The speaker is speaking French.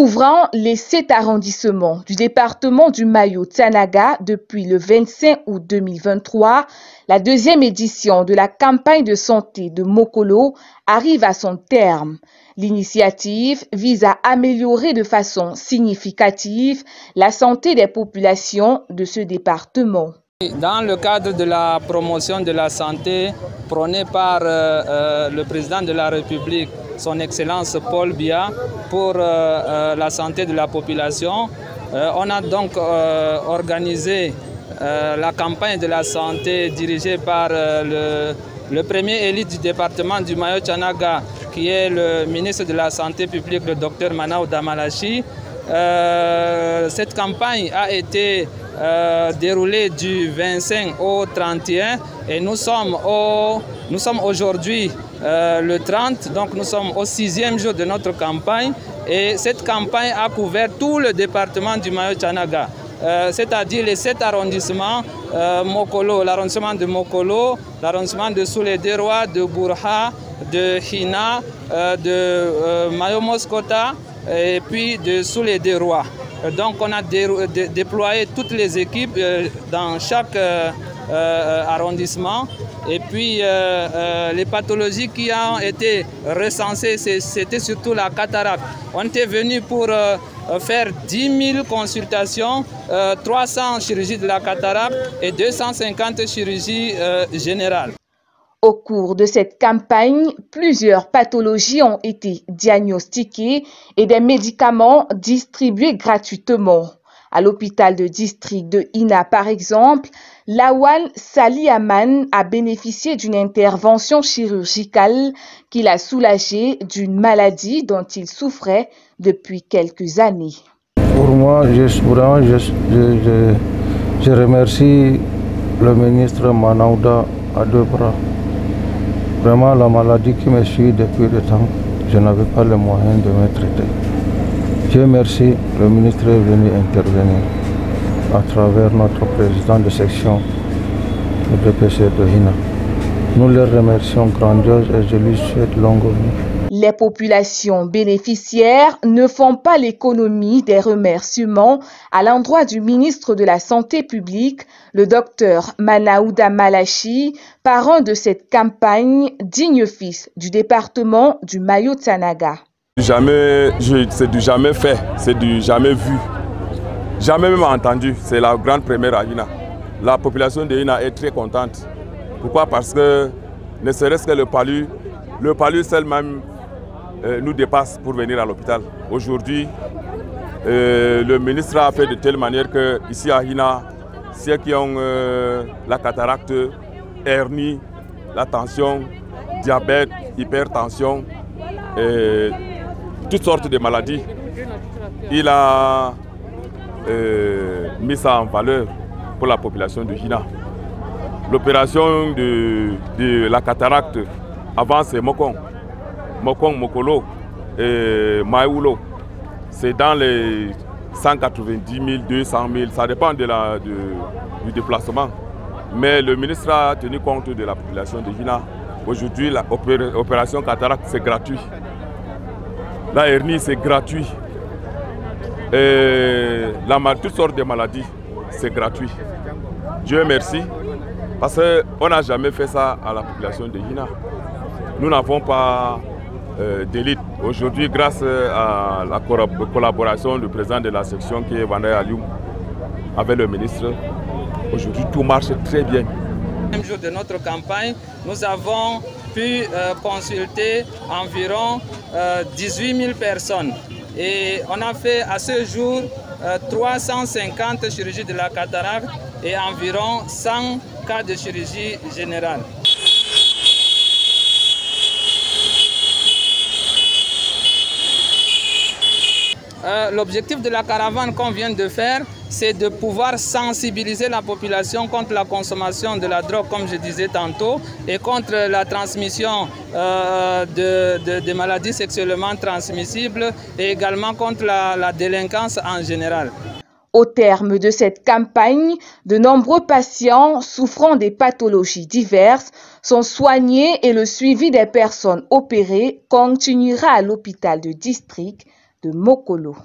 Couvrant les 7 arrondissements du département du Mayo-Tsananga depuis le 25 août 2023, la deuxième édition de la campagne de santé de Mokolo arrive à son terme. L'initiative vise à améliorer de façon significative la santé des populations de ce département. Dans le cadre de la promotion de la santé prônée par le président de la République, son Excellence Paul Biya, pour la santé de la population, on a donc organisé la campagne de la santé dirigée par le premier élite du département du Mayo-Tsananga, qui est le ministre de la Santé publique, le Dr Manaouda Malachi. Cette campagne a été déroulée du 25 au 31 et nous sommes aujourd'hui le 30, donc nous sommes au 6e jour de notre campagne et cette campagne a couvert tout le département du Mayo-Tsananga, c'est-à-dire les 7 arrondissements, Mokolo, l'arrondissement de Mokolo, l'arrondissement de Soulé-Deroy, de Bourha, de Hina, de Mayo-Moskota et puis de Soulé-Deroy. Donc on a déployé toutes les équipes dans chaque arrondissement et puis les pathologies qui ont été recensées, c'était surtout la cataracte. On était venu pour faire 10 000 consultations, 300 chirurgies de la cataracte et 250 chirurgies générales. Au cours de cette campagne, plusieurs pathologies ont été diagnostiquées et des médicaments distribués gratuitement. À l'hôpital de district de Hina, par exemple, Lawal Saliaman a bénéficié d'une intervention chirurgicale qui l'a soulagé d'une maladie dont il souffrait depuis quelques années. Pour moi, je remercie le ministre Manaouda à 2 bras. Vraiment, la maladie qui me suit depuis le temps, je n'avais pas les moyens de me traiter. Dieu merci, le ministre est venu intervenir à travers notre président de section du DPC de Hina. Nous le remercions grandiose et je lui souhaite longue vie. Les populations bénéficiaires ne font pas l'économie des remerciements à l'endroit du ministre de la Santé publique, le docteur Manaouda Malachi, parrain de cette campagne, digne fils du département du Mayo-Tsananga. C'est du jamais fait, c'est du jamais vu, jamais même entendu. C'est la grande première à Hina. La population de Hina est très contente. Pourquoi? Parce que ne serait-ce que le palu seul même nous dépasse pour venir à l'hôpital. Aujourd'hui, le ministre a fait de telle manière que ici à Hina, ceux qui ont la cataracte, hernie, la tension, diabète, hypertension, toutes sortes de maladies, il a mis ça en valeur pour la population de Hina. L'opération de la cataracte, avant c'est Mokong, Mokolo et Maïoulo. C'est dans les 190 000, 200 000, ça dépend du déplacement. Mais le ministre a tenu compte de la population de Hina. Aujourd'hui, l'opération cataracte, c'est gratuit. La hernie, c'est gratuit. Et toutes sortes de maladies, c'est gratuit. Dieu merci. Parce qu'on n'a jamais fait ça à la population de Hina. Nous n'avons pas d'élite. Aujourd'hui, grâce à la collaboration du président de la section qui est Vandaya Alioum avec le ministre, aujourd'hui tout marche très bien. Le même jour de notre campagne, nous avons pu consulter environ 18 000 personnes. Et on a fait à ce jour 350 chirurgies de la cataracte et environ 100 cas de chirurgie générale. L'objectif de la caravane qu'on vient de faire, c'est de pouvoir sensibiliser la population contre la consommation de la drogue, comme je disais tantôt, et contre la transmission de maladies sexuellement transmissibles et également contre la délinquance en général. Au terme de cette campagne, de nombreux patients souffrant des pathologies diverses sont soignés et le suivi des personnes opérées continuera à l'hôpital de district de Mokolo.